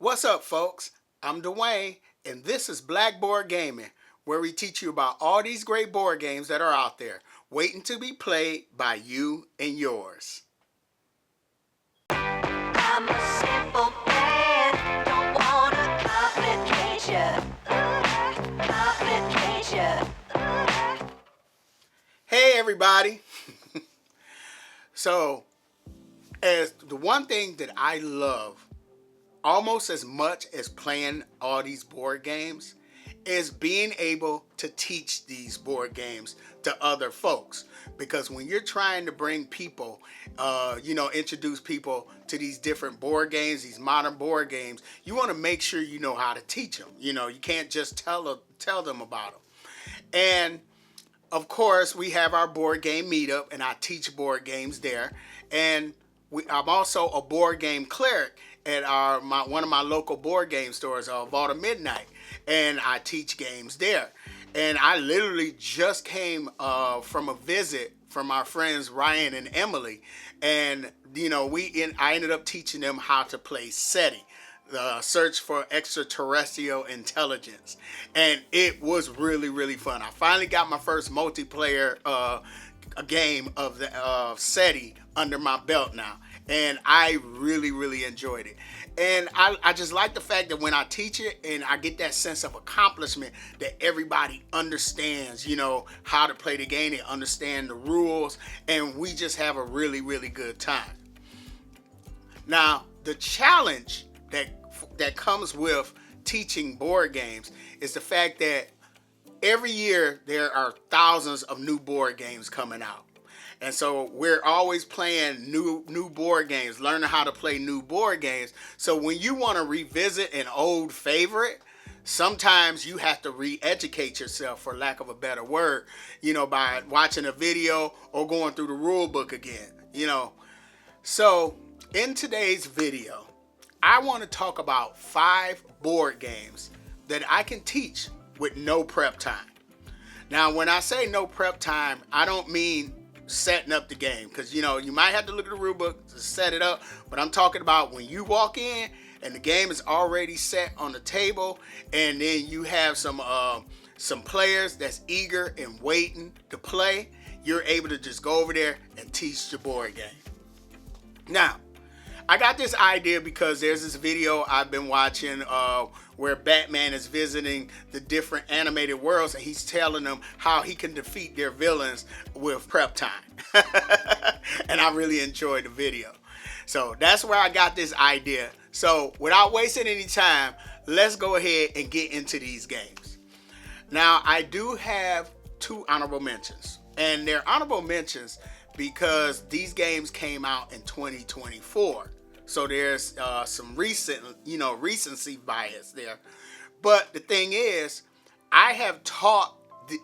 What's up, folks? I'm Dwayne, and this is Blackboard Gaming, where we teach you about all these great board games that are out there, waiting to be played by you and yours. I'm a simple man, don't wanna complicate you. Hey, everybody. So, as the one thing that I love almost as much as playing all these board games is being able to teach these board games to other folks, because when you're trying to bring people introduce people to these different board games, these modern board games, you want to make sure you know how to teach them. You can't just tell them about them. And of course, we have our board game meetup, and I teach board games there. And I'm also a board game cleric at one of my local board game stores, Vault of Midnight, and I teach games there. And I literally just came from a visit from our friends Ryan and Emily, and I ended up teaching them how to play SETI, the Search for Extraterrestrial Intelligence, and it was really, really fun. I finally got my first multiplayer game of the SETI under my belt now, and I really, really enjoyed it. And I just like the fact that when I teach it, and I get that sense of accomplishment that everybody understands, how to play the game, they understand the rules, and we just have a really, really good time. Now, the challenge that comes with teaching board games is the fact that every year there are thousands of new board games coming out. And so we're always playing new board games, learning how to play new board games. So when you want to revisit an old favorite, sometimes you have to re-educate yourself, for lack of a better word, by watching a video or going through the rule book again, So in today's video, I want to talk about 5 board games that I can teach with no prep time. Now, when I say no prep time, I don't mean setting up the game, because you might have to look at the rule book to set it up, but I'm talking about when you walk in and the game is already set on the table, and then you have some players that's eager and waiting to play. You're able to just go over there and teach the board game. Now, I got this idea because there's this video I've been watching where Batman is visiting the different animated worlds, and he's telling them how he can defeat their villains with prep time. And I really enjoyed the video. So that's where I got this idea. So without wasting any time, let's go ahead and get into these games. Now, I do have 2 honorable mentions, and they're honorable mentions because these games came out in 2024. So there's some recency bias there. But the thing is, I have taught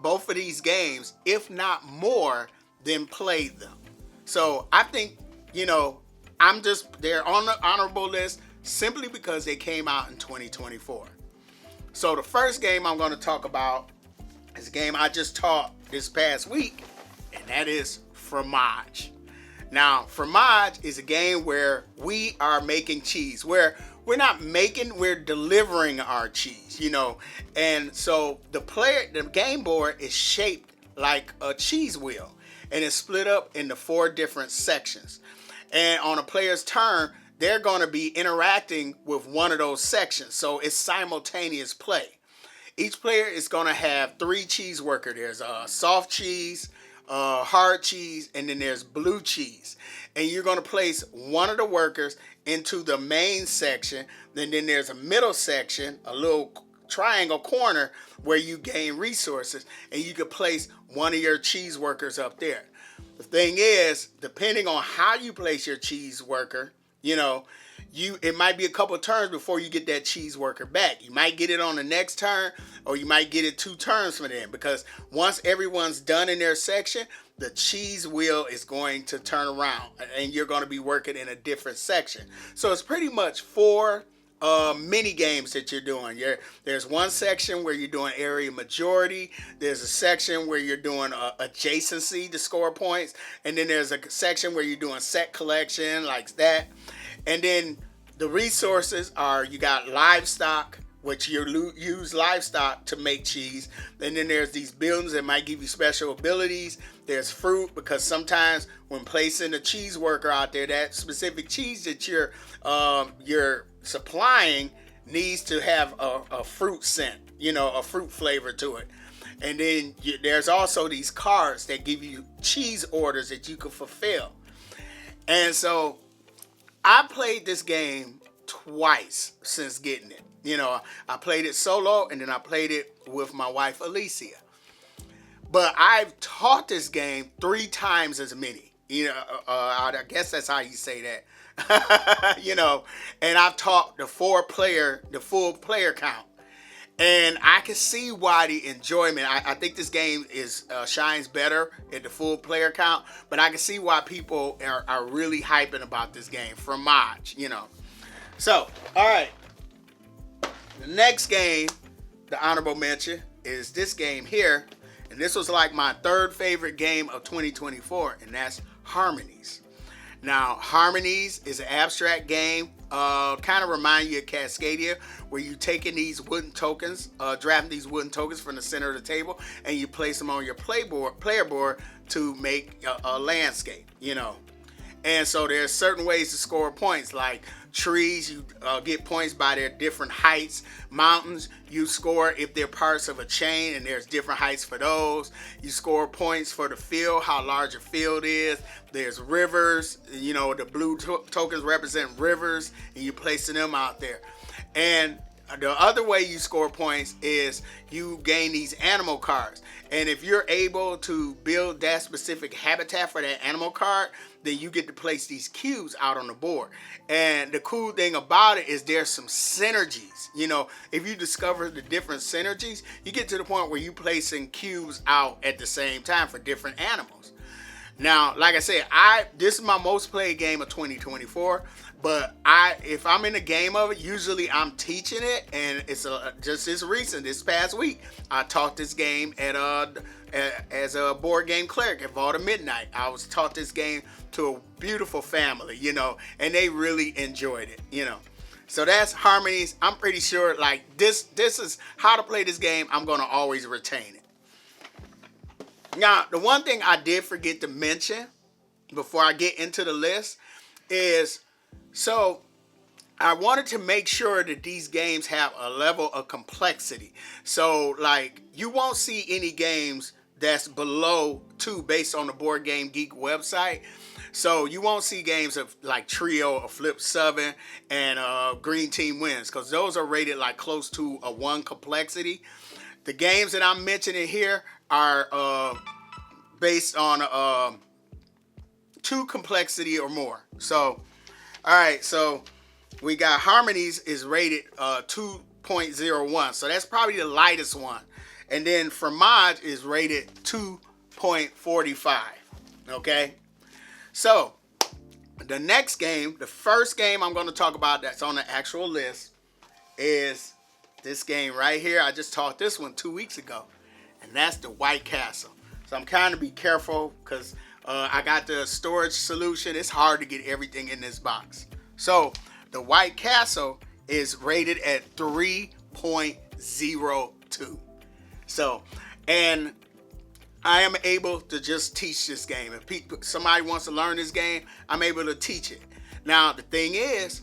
both of these games, if not more, than played them. So I think, they're on the honorable list simply because they came out in 2024. So the first game I'm going to talk about is a game I just taught this past week, and that is Fromage. Now, Fromage is a game where we are making cheese, where we're not making, we're delivering our cheese, And so the game board is shaped like a cheese wheel, and it's split up into 4 different sections. And on a player's turn, they're going to be interacting with one of those sections. So it's simultaneous play. Each player is going to have 3 cheese workers. There's soft cheese, hard cheese, and then there's blue cheese. And you're going to place one of the workers into the main section. Then there's a middle section, a little triangle corner where you gain resources, and you could place one of your cheese workers up there. The thing is, depending on how you place your cheese worker, it might be a couple of turns before you get that cheese worker back. You might get it on the next turn, or you might get it 2 turns from then, because once everyone's done in their section, the cheese wheel is going to turn around, and you're going to be working in a different section. So it's pretty much 4 mini games that you're doing. There's one section where you're doing area majority. There's a section where you're doing adjacency to score points, and then there's a section where you're doing set collection like that. And then The resources are, you got livestock, which you use livestock to make cheese. And then there's these buildings that might give you special abilities. There's fruit, because sometimes when placing a cheese worker out there, that specific cheese that you're supplying needs to have a fruit scent, a fruit flavor to it. And then there's also these cards that give you cheese orders that you can fulfill. And so I played this game twice since getting it. I played it solo, and then I played it with my wife, Alicia. But I've taught this game 3 times as many. I guess that's how you say that. And I've taught the full player count. And I can see why the enjoyment. I think this game shines better at the full player count, but I can see why people are really hyping about this game from mods. So, all right. The next game, the honorable mention, is this game here. And this was like my 3rd favorite game of 2024, and that's Harmonies. Now, Harmonies is an abstract game, kind of remind you of Cascadia, where you taking these wooden tokens, drafting these wooden tokens from the center of the table, and you place them on your player board to make a landscape, And so there's certain ways to score points, like trees, you get points by their different heights. Mountains, you score if they're parts of a chain, and there's different heights for those. You score points for the field, how large a field is. There's rivers, the blue tokens represent rivers, and you're placing them out there. And the other way you score points is you gain these animal cards. And if you're able to build that specific habitat for that animal card, then you get to place these cubes out on the board. And the cool thing about it is there's some synergies. If you discover the different synergies, you get to the point where you're placing cubes out at the same time for different animals. Now, like I said, this is my most played game of 2024. But if I'm in a game of it, usually I'm teaching it, and it's just this past week, I taught this game as a board game cleric at Vault of Midnight. I was taught this game to a beautiful family, and they really enjoyed it, So that's Harmonies. I'm pretty sure this is how to play this game. I'm gonna always retain it. Now, the one thing I did forget to mention before I get into the list is, so I wanted to make sure that these games have a level of complexity. So you won't see any games that's below 2 based on the Board Game Geek website. So you won't see games of like Trio or Flip 7 and Green Team Wins, because those are rated close to a 1 complexity. The games that I'm mentioning here are based on 2 complexity or more. So, all right, so we got Harmonies is rated 2.01. So that's probably the lightest one. And then Fromage is rated 2.45. Okay? So, the next game, the first game I'm going to talk about that's on the actual list is this game right here. I just taught this one 2 weeks ago. And that's the White Castle. So I'm kind of be careful because I got the storage solution. It's hard to get everything in this box. So the White Castle is rated at 3.02. So, and I am able to just teach this game. If somebody wants to learn this game, I'm able to teach it. Now, the thing is,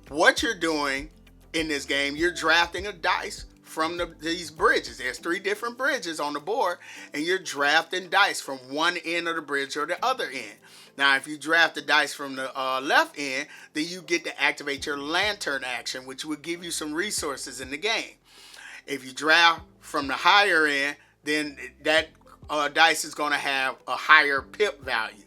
what you're doing in this game, you're drafting a dice from these bridges. There's 3 different bridges on the board, and you're drafting dice from one end of the bridge or the other end. Now, if you draft the dice from the left end, then you get to activate your lantern action, which will give you some resources in the game. If you draft from the higher end, then that dice is going to have a higher pip value.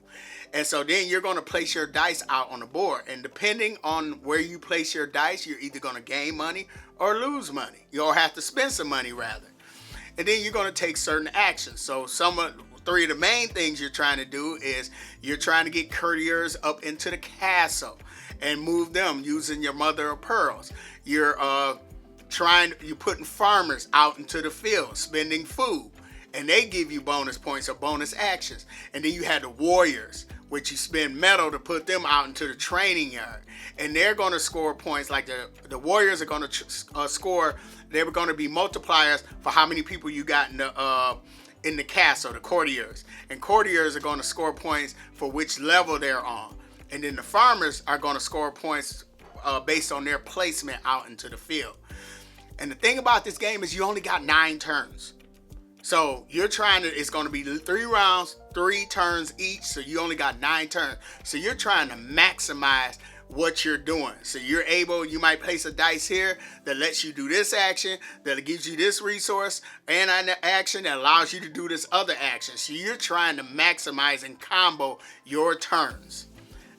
And so then you're going to place your dice out on the board. And depending on where you place your dice, you're either going to gain money or lose money. You'll have to spend some money rather. And then you're going to take certain actions. So 3 of the main things you're trying to do is you're trying to get courtiers up into the castle and move them using your mother of pearls. You're putting farmers out into the field, spending food. And they give you bonus points or bonus actions. And then you had the warriors, which you spend metal to put them out into the training yard. And they're going to score points. Like the Warriors are going to score. They're going to be multipliers for how many people you got in the castle, the courtiers. And courtiers are going to score points for which level they're on. And then the farmers are going to score points based on their placement out into the field. And the thing about this game is you only got 9 turns. So you're trying to, it's going to be 3 rounds, 3 turns each. So you only got 9 turns. So you're trying to maximize what you're doing. So you're able, you might place a dice here that lets you do this action, that gives you this resource, and an action that allows you to do this other action. So you're trying to maximize and combo your turns.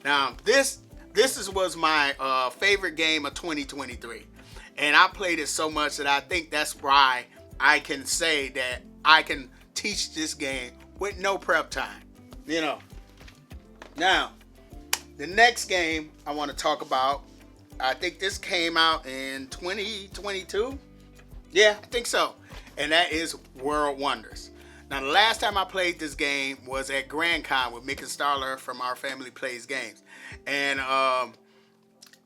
Now, this was my favorite game of 2023. And I played it so much that I think that's why I can say that I can teach this game with no prep time. You know. Now, the next game I want to talk about, I think this came out in 2022. Yeah, I think so. And that is World Wonders. Now, the last time I played this game was at Grand Con with Mick and Starler from Our Family Plays Games. And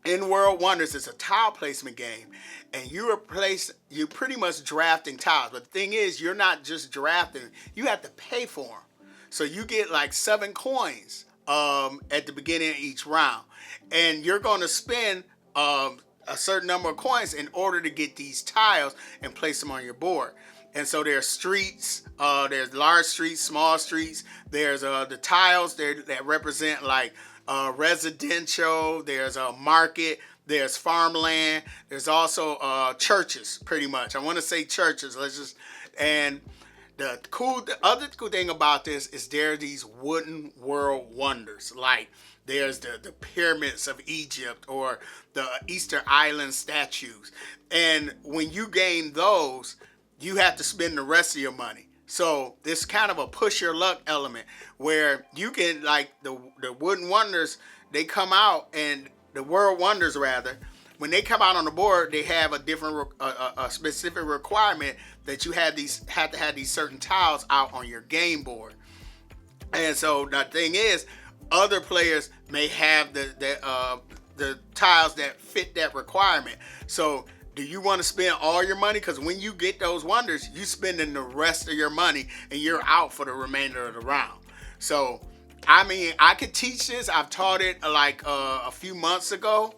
in World Wonders, it's a tile placement game. And you're pretty much drafting tiles. But the thing is, you're not just drafting. You have to pay for them. So you get like 7 coins at the beginning of each round. And you're going to spend a certain number of coins in order to get these tiles and place them on your board. And so there's streets, there's large streets, small streets. There's the tiles there that represent like residential. There's a market. There's farmland. There's also churches, pretty much. I want to say churches. And the other cool thing about this is there are these wooden world wonders. Like there's the pyramids of Egypt or the Easter Island statues. And when you gain those, you have to spend the rest of your money. So this kind of a push your luck element where you can, like the wooden wonders, they come out, and the world wonders rather, when they come out on the board, they have a different a specific requirement that you have to have these certain tiles out on your game board. And so the thing is, other players may have the tiles that fit that requirement. So do you want to spend all your money? Because when you get those wonders, you spending the rest of your money and you're out for the remainder of the round. So, I mean, I could teach this. I've taught it like a few months ago.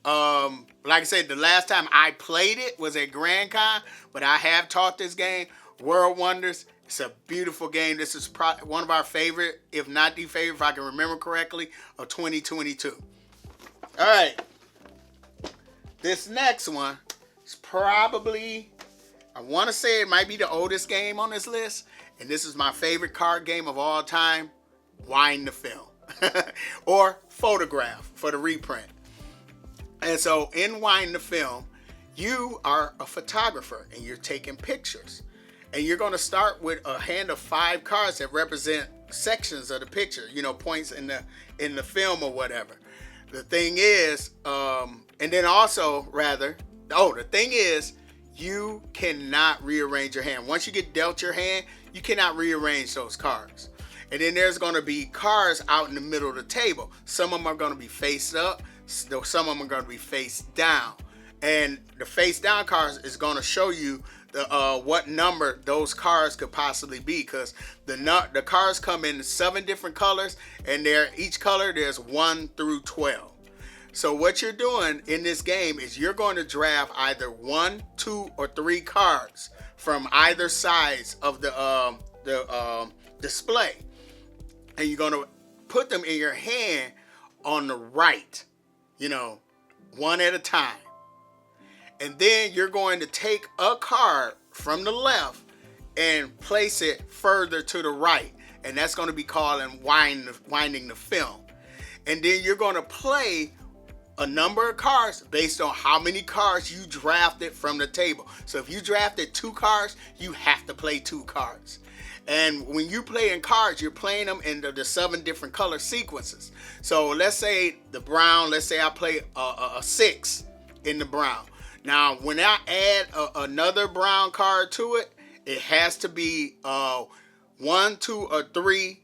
Like I said, the last time I played it was at Grand Con, but I have taught this game, World Wonders. It's a beautiful game. This is one of our favorite, if not the favorite, if I can remember correctly, of 2022. All right. This next one is probably, I want to say it might be the oldest game on this list. And this is my favorite card game of all time, Wind the Film. Or Photograph for the reprint. And so in Wind the Film, you are a photographer and you're taking pictures. And you're going to start with a hand of 5 cards that represent sections of the picture, you know, points in the film or whatever. The thing is, and then also rather, the thing is, you cannot rearrange your hand. Once you get dealt your hand, you cannot rearrange those cards. And then there's going to be cards out in the middle of the table. Some of them are going to be face up. Some of them are going to be face down. And the face down cards is going to show you what number those cards could possibly be, because the cards come in 7 different colors, and each color there's 1 through 12. So what you're doing in this game is you're going to draft either 1, 2, or 3 cards from either sides of the display, and you're going to put them in your hand on the right, you know, one at a time. And then you're going to take a card from the left and place it further to the right. And that's going to be called winding the film. And then you're going to play a number of cards based on how many cards you drafted from the table. So if you drafted 2 cards, you have to play 2 cards. And when you play in cards, you're playing them in the 7 different color sequences. So let's say the brown, let's say I play a 6 in the brown. Now, when I add another brown card to it, it has to be 1, 2, or 3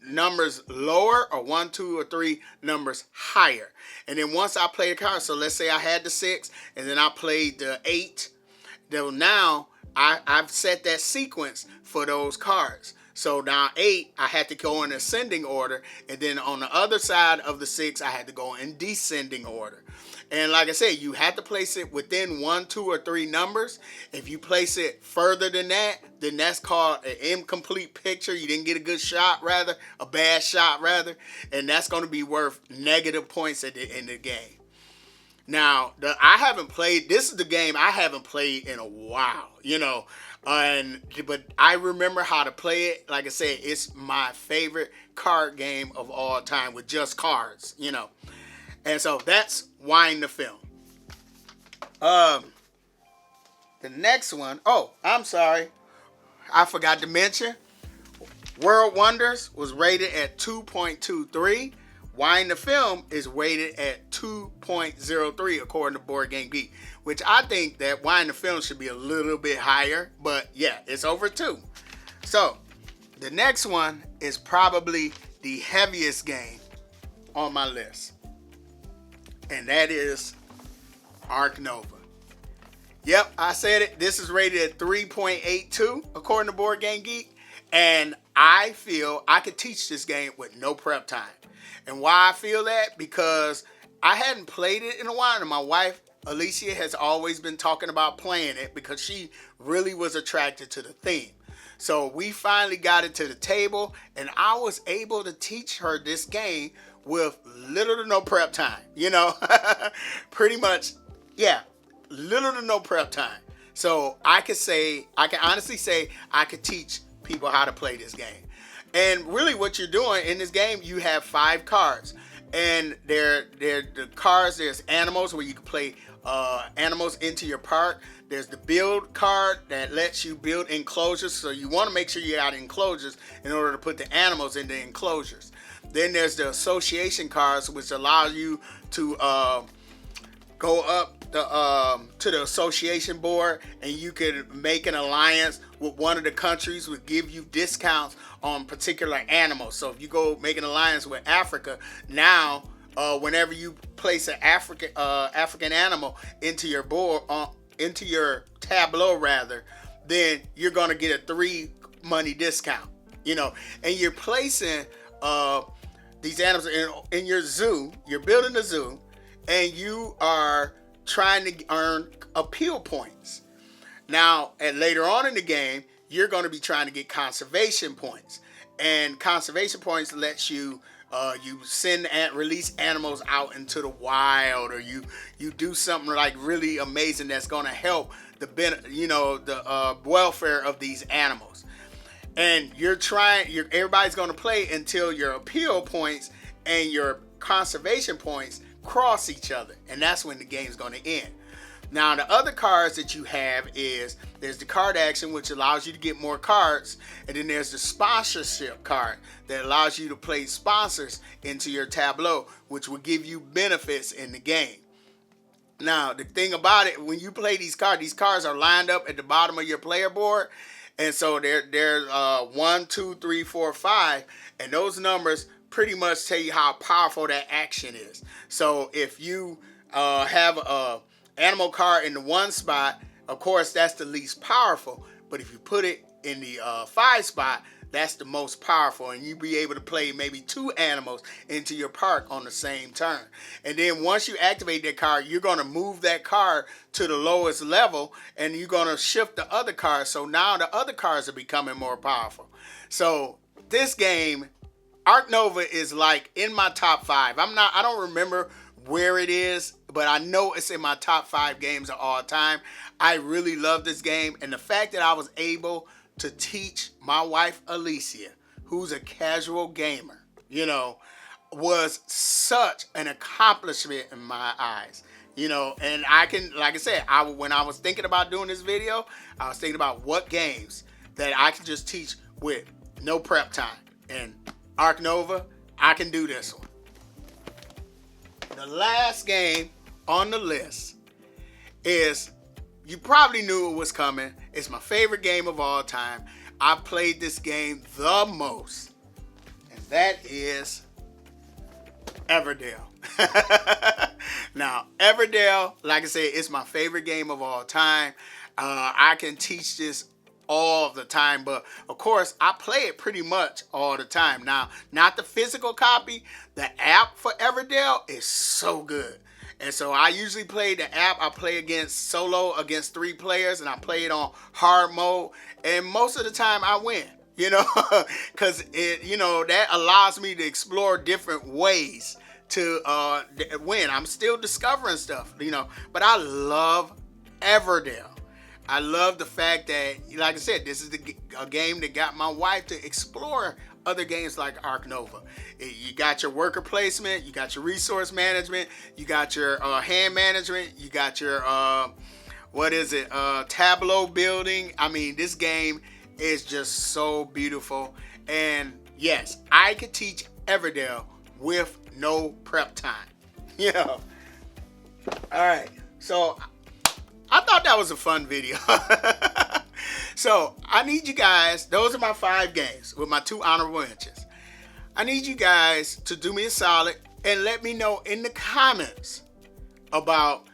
numbers lower, or 1, 2, or 3 numbers higher. And then once I play a card, so let's say I had the 6 and then I played the 8. Then now I've set that sequence for those cards. So now 8, I had to go in ascending order, and then on the other side of the 6, I had to go in descending order. And like I said, you have to place it within 1, 2, or 3 numbers. If you place it further than that, then that's called an incomplete picture. You didn't get a good shot, rather, a bad shot, rather, and that's going to be worth negative points at the end of the game. Now, I haven't played, this is the game I haven't played in a while, but I remember how to play it. Like I said, it's my favorite card game of all time with just cards, And so that's Wind the Film. The next one, I'm sorry, I forgot to mention, World Wonders was rated at 2.23. Wind the Film is rated at 2.03 according to Board Game Geek, which I think that Wind the Film should be a little bit higher, but yeah, it's over 2. So the next one is probably the heaviest game on my list, and that is Ark Nova. Yep, I said it. This is rated at 3.82 according to Board Game Geek, and I feel I could teach this game with no prep time. And why I feel that? Because I hadn't played it in a while, and my wife, Alicia, has always been talking about playing it because she really was attracted to the theme. So we finally got it to the table, and I was able to teach her this game with little to no prep time. Pretty much, yeah, little to no prep time. So I can honestly say I could teach people how to play this game. And really what you're doing in this game, you have 5 cards. And they're the cards, there's animals where you can play animals into your park. There's the build card that lets you build enclosures. So you want to make sure you got enclosures in order to put the animals in the enclosures. Then there's the association cards, which allow you to go up to the association board, and you can make an alliance with one of the countries, would give you discounts on particular animals. So if you go make an alliance with Africa, now whenever you place an African animal into your board, into your tableau rather, then you're gonna get a 3 money discount. And you're placing these animals in your zoo. You're building a zoo, and you are trying to earn appeal points. Now, and later on in the game, you're going to be trying to get conservation points, and conservation points lets you release animals out into the wild, or you do something like really amazing that's going to help the welfare of these animals. And everybody's going to play until your appeal points and your conservation points cross each other, and that's when the game's going to end. Now, the other cards that you have there's the card action, which allows you to get more cards, and then there's the sponsorship card that allows you to play sponsors into your tableau, which will give you benefits in the game. Now, the thing about it, when you play these cards are lined up at the bottom of your player board, and so there's 1, 2, 3, 4, 5, and those numbers pretty much tell you how powerful that action is. So if you have a animal card in the 1 spot, of course that's the least powerful, but if you put it in the 5 spot, that's the most powerful, and you'll be able to play maybe 2 animals into your park on the same turn. And then once you activate that card, you're going to move that card to the lowest level, and you're going to shift the other cards, so now the other cards are becoming more powerful. So this game, Ark Nova, is like in my top 5. I don't remember where it is, but I know it's in my top 5 games of all time. I really love this game, and the fact that I was able to teach my wife Alicia, who's a casual gamer, was such an accomplishment in my eyes. And I can, like I said, when I was thinking about doing this video, I was thinking about what games that I can just teach with no prep time. And Ark Nova, I can do this one. The last game on the list is, you probably knew it was coming. It's my favorite game of all time. I played this game the most. that is Everdell. Now, Everdell, like I said, it's my favorite game of all time. I can teach this all the time, but of course, I play it pretty much all the time. Now, not the physical copy, the app for Everdell is so good. And so I usually play the app. I play against solo against 3 players, and I play it on hard mode. And most of the time I win, because that allows me to explore different ways to win. I'm still discovering stuff, but I love Everdell. I love the fact that, like I said, this is a game that got my wife to explore other games like Ark Nova. You got your worker placement, you got your resource management, you got your hand management, you got your tableau building. I mean, this game is just so beautiful. And yes, I could teach Everdell with no prep time. All right. So I thought that was a fun video. So I need you guys, those are my 5 games with my 2 honorable mentions. I need you guys to do me a solid and let me know in the comments about,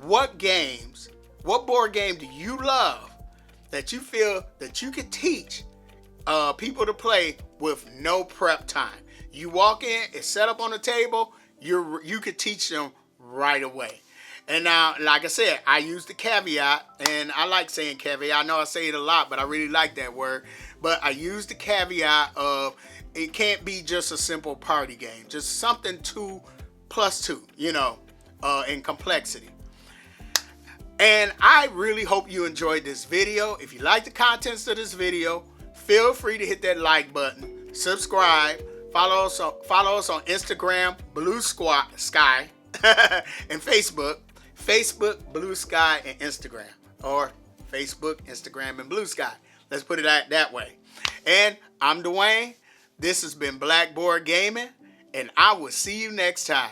what board game do you love that you feel that you could teach people to play with no prep time. You walk in, it's set up on the table, you could teach them right away. And now, like I said, I use the caveat, and I like saying caveat. I know I say it a lot, but I really like that word. But I use the caveat of it can't be just a simple party game, just something 2 plus 2, in complexity. And I really hope you enjoyed this video. If you like the contents of this video, feel free to hit that like button, subscribe, follow us on Instagram, Blue Sky, and Facebook. Facebook, Blue Sky, and Instagram. Or Facebook, Instagram, and Blue Sky. Let's put it that way. And I'm Dwayne. This has been Blackboard Gaming. And I will see you next time.